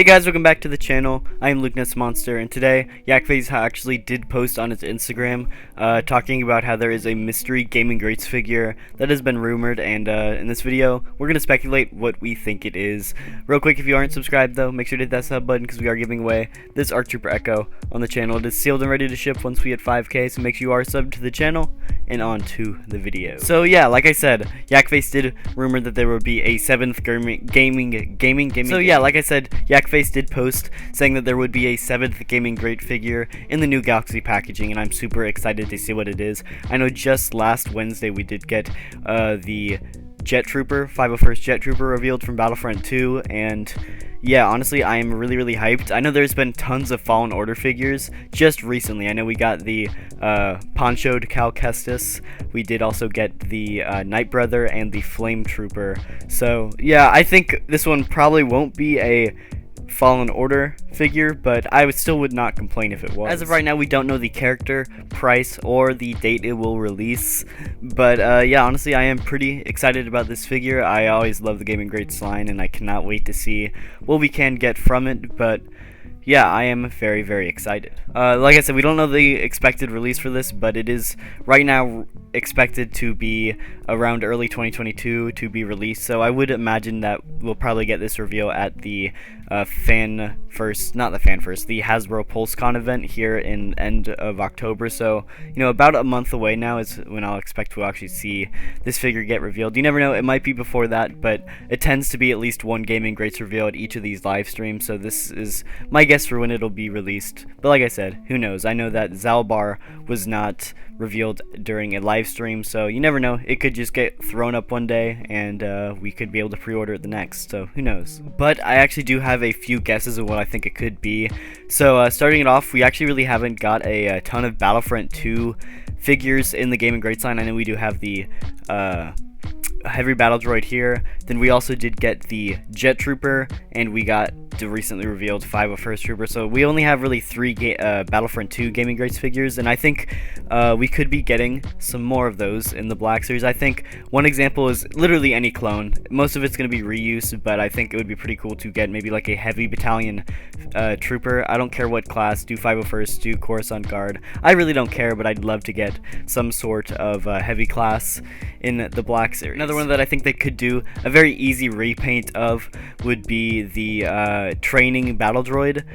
Hey guys, welcome back to the channel. I am Lukeness Monster, and today Yakface actually did post on his Instagram talking about how there is a mystery gaming greats figure that has been rumored, and in this video we're going to speculate what we think it is. Real quick, if you aren't subscribed though, make sure to hit that sub button because we are giving away this ARC Trooper Echo on the channel. It is sealed and ready to ship once we hit 5k, so make sure you are subbed to the channel, and on to the video. So yeah, like I said, Yakface did rumor that there would be a 7th gaming. So yeah, like I said, Yakface did post saying that there would be a 7th gaming great figure in the new Galaxy packaging, and I'm super excited to see what it is. I know just last Wednesday we did get the Jet Trooper, 501st Jet Trooper revealed from Battlefront 2, and yeah, honestly, I am really hyped. I know there's been tons of Fallen Order figures just recently. I know we got the Ponchoed Cal Kestis. We did also get the Night Brother and the Flame Trooper. So yeah, I think this one probably won't be a Fallen Order figure, but I still would not complain if it was. As of right now, we don't know the character, price, or the date it will release, but yeah, honestly, I am pretty excited about this figure. I always love the Gaming Greats line, and I cannot wait to see what we can get from it, but yeah, I am very excited. Like I said, we don't know the expected release for this, but it is right now expected to be around early 2022 to be released, so I would imagine that we'll probably get this reveal at the the Hasbro PulseCon event here in end of October. So, you know, about a month away now is when I'll expect to actually see this figure get revealed. You never know, it might be before that, but it tends to be at least one Gaming Greats reveal at each of these live streams, so this is my guess for when it'll be released. But like I said, who knows? I know that Zalbar was not revealed during a live stream, so you never know. It could just get thrown up one day, and we could be able to pre-order it the next, so who knows. But I actually do have a few guesses of what I think it could be. So starting it off, we actually really haven't got a ton of Battlefront 2 figures in the Gaming Greats line. I know we do have the Heavy Battle Droid here. Then we also did get the Jet Trooper, and we got the recently revealed 501st Trooper. So we only have really 3 Battlefront 2 Gaming Greats figures, and I think we could be getting some more of those in the Black Series. I think one example is literally any clone. Most of it's going to be reuse, but I think it would be pretty cool to get maybe like a Heavy Battalion Trooper. I don't care what class, do 501st, do Coruscant Guard. I really don't care, but I'd love to get some sort of Heavy class in the Black Series. Another one that I think they could do a very easy repaint of would be the Training Battle Droid.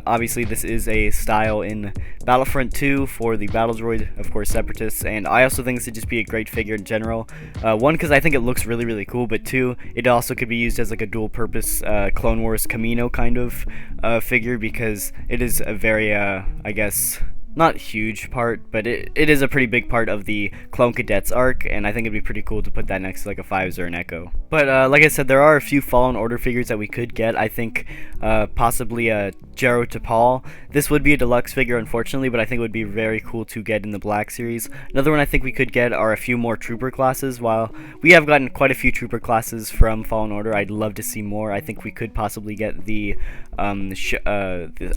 Obviously, this is a style in Battlefront 2 for the Battle Droid, of course, Separatists, and I also think this would just be a great figure in general. One, because I think it looks really cool, but two, it also could be used as like a dual-purpose Clone Wars Camino kind of figure, because it is a very, I guess, not huge part, but it is a pretty big part of the Clone Cadets arc, and I think it'd be pretty cool to put that next to like a 5s or an Echo. But like I said, there are a few Fallen Order figures that we could get. I think possibly a Jero T'Pol. This would be a deluxe figure, unfortunately, but I think it would be very cool to get in the Black Series. Another one I think we could get are a few more Trooper classes. While we have gotten quite a few Trooper classes from Fallen Order, I'd love to see more. I think we could possibly get the I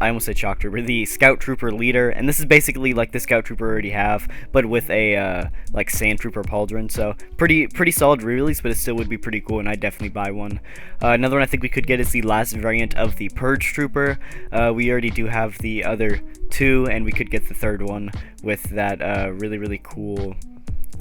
almost said Shock Trooper, the Scout Trooper Leader, and this is basically like the Scout Trooper we already have, but with a like Sand Trooper Pauldron. So pretty solid re-release, but it still would be pretty cool, and I'd definitely buy one. Another one I think we could get is the last variant of the Purge Trooper. We already do have the other 2, and we could get the 3rd one with that really cool.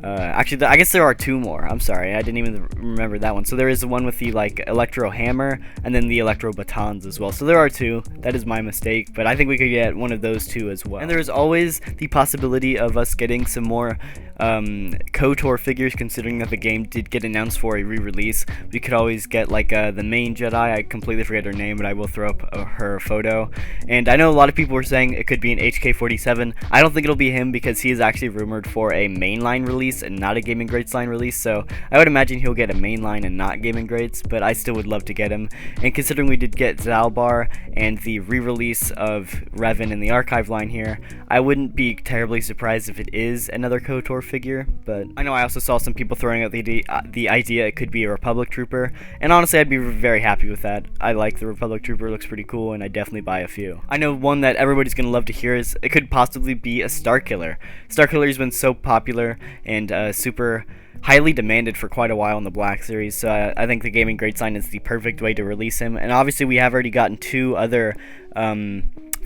Actually, I guess there are 2 more. I'm sorry, I didn't even remember that one. So there is the one with the like Electro Hammer, and then the Electro Batons as well. So there are 2. That is my mistake, but I think we could get one of those 2 as well. And there is always the possibility of us getting some more KOTOR figures, considering that the game did get announced for a re-release. We could always get like the main Jedi. I completely forget her name, but I will throw up her photo. And I know a lot of people were saying it could be an HK-47. I don't think it'll be him, because he is actually rumored for a mainline release and not a Gaming Greats line release, so I would imagine he'll get a mainline and not Gaming Greats, but I still would love to get him. And considering we did get Zalbar and the re-release of Revan in the archive line here, I wouldn't be terribly surprised if it is another KOTOR figure, but I know I also saw some people throwing out the idea it could be a Republic Trooper, and honestly I'd be very happy with that. I like the Republic Trooper, it looks pretty cool, and I'd definitely buy a few. I know one that everybody's gonna love to hear is it could possibly be a Starkiller. Starkiller's been so popular and super highly demanded for quite a while in the Black Series, so I think the Gaming Great Sign is the perfect way to release him. And obviously we have already gotten two other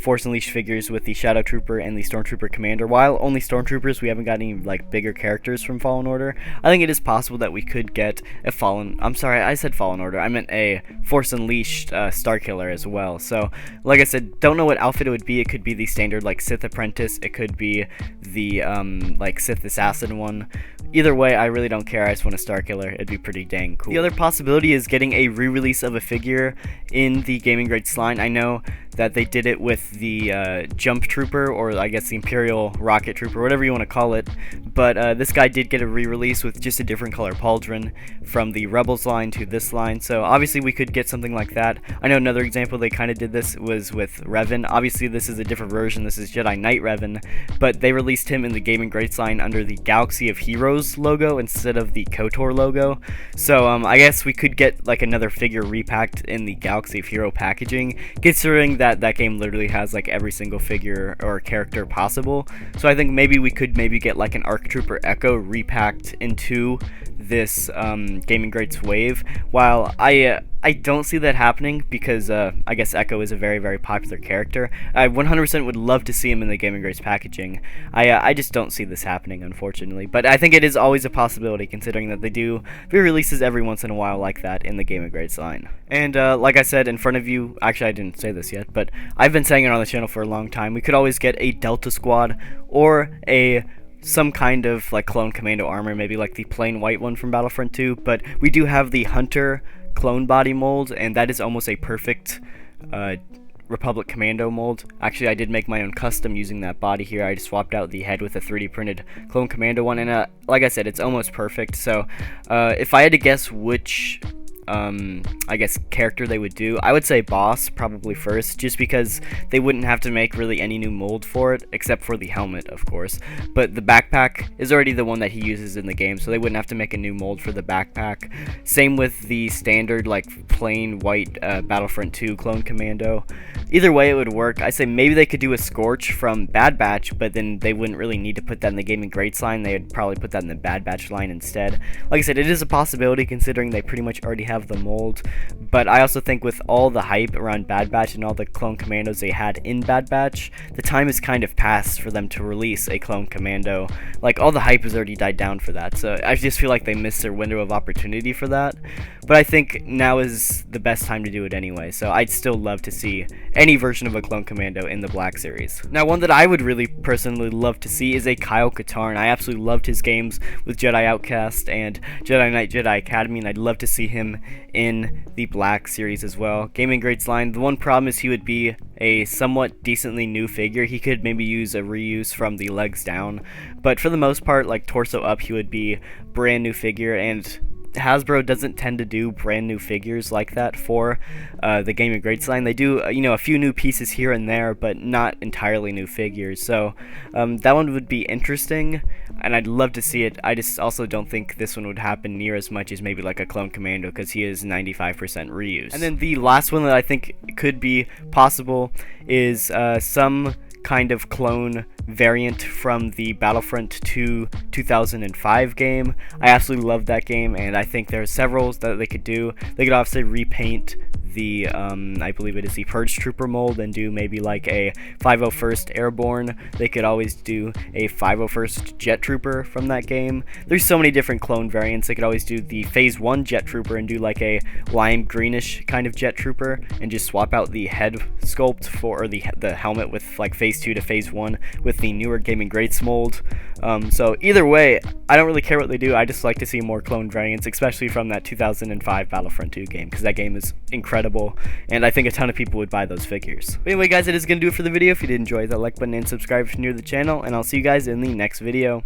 Force Unleashed figures with the Shadow Trooper and the Stormtrooper Commander. While only Stormtroopers, we haven't got any like bigger characters from Fallen Order. I think it is possible that we could get a I'm sorry, I said Fallen Order. I meant a Force Unleashed Starkiller as well. So, like I said, don't know what outfit it would be. It could be the standard like Sith Apprentice. It could be the like Sith Assassin one. Either way, I really don't care. I just want a Starkiller. It'd be pretty dang cool. The other possibility is getting a re-release of a figure in the Gaming Greats line. I know that they did it with the Jump Trooper, or I guess the Imperial Rocket Trooper, whatever you want to call it. But this guy did get a re-release with just a different color pauldron from the Rebels line to this line. So obviously we could get something like that. I know another example they kind of did this was with Revan. Obviously this is a different version. This is Jedi Knight Revan, but they released him in the Gaming Greats line under the Galaxy of Heroes logo instead of the KOTOR logo. So I guess we could get like another figure repacked in the Galaxy of Hero packaging, considering that game literally has like every single figure or character possible. So I think maybe we could get like an ARC Trooper Echo repacked into this Gaming Greats wave. While I don't see that happening because I guess Echo is a very, very popular character. I 100% would love to see him in the Gaming Greats packaging. I just don't see this happening, unfortunately. But I think it is always a possibility, considering that they do re-releases every once in a while like that in the Gaming Greats line. And like I said in front of you, actually I didn't say this yet, but I've been saying it on the channel for a long time. We could always get a Delta Squad or some kind of like clone commando armor, maybe like the plain white one from Battlefront 2, but we do have the Hunter clone body mold, and that is almost a perfect Republic Commando mold. Actually, I did make my own custom using that body here. I just swapped out the head with a 3D printed clone commando one, and like I said, it's almost perfect. So if I had to guess which I guess character they would do, I would say Boss probably first, just because they wouldn't have to make really any new mold for it, except for the helmet, of course. But the backpack is already the one that he uses in the game, so they wouldn't have to make a new mold for the backpack. Same with the standard, like, plain white Battlefront 2 clone commando. Either way, it would work. I say maybe they could do a Scorch from Bad Batch, but then they wouldn't really need to put that in the Gaming Greats line. They would probably put that in the Bad Batch line instead. Like I said, it is a possibility, considering they pretty much already have the mold, but I also think with all the hype around Bad Batch and all the clone commandos they had in Bad Batch, the time has kind of passed for them to release a clone commando. Like, all the hype has already died down for that, so I just feel like they missed their window of opportunity for that. But I think now is the best time to do it anyway, so I'd still love to see any version of a clone commando in the Black Series. Now, one that I would really personally love to see is a Kyle Katarn. I absolutely loved his games with Jedi Outcast and Jedi Knight Jedi Academy, and I'd love to see him in the Black Series as well. Gaming Greats line, the one problem is he would be a somewhat decently new figure. He could maybe use a reuse from the legs down, but for the most part, like torso up, he would be brand new figure, and Hasbro doesn't tend to do brand new figures like that for the Gaming Greats line. They do, you know, a few new pieces here and there, but not entirely new figures. So that one would be interesting, and I'd love to see it. I just also don't think this one would happen near as much as maybe like a Clone Commando, because he is 95% reuse. And then the last one that I think could be possible is some kind of clone variant from the Battlefront 2 2005 game. I absolutely love that game, and I think there are several that they could do. They could obviously repaint the I believe it is the Purge Trooper mold and do maybe like a 501st Airborne. They could always do a 501st Jet Trooper from that game. There's so many different clone variants. They could always do the Phase 1 Jet Trooper and do like a lime greenish kind of Jet Trooper and just swap out the head sculpt for, or the helmet with like Phase 2 to Phase 1 with the newer Gaming Greats mold. So either way, I don't really care what they do. I just like to see more clone variants, especially from that 2005 Battlefront 2 game, because that game is incredible, and I think a ton of people would buy those figures. But anyway, guys, it is going to do it for the video. If you did enjoy, that like button and subscribe if you're new to the channel, and I'll see you guys in the next video.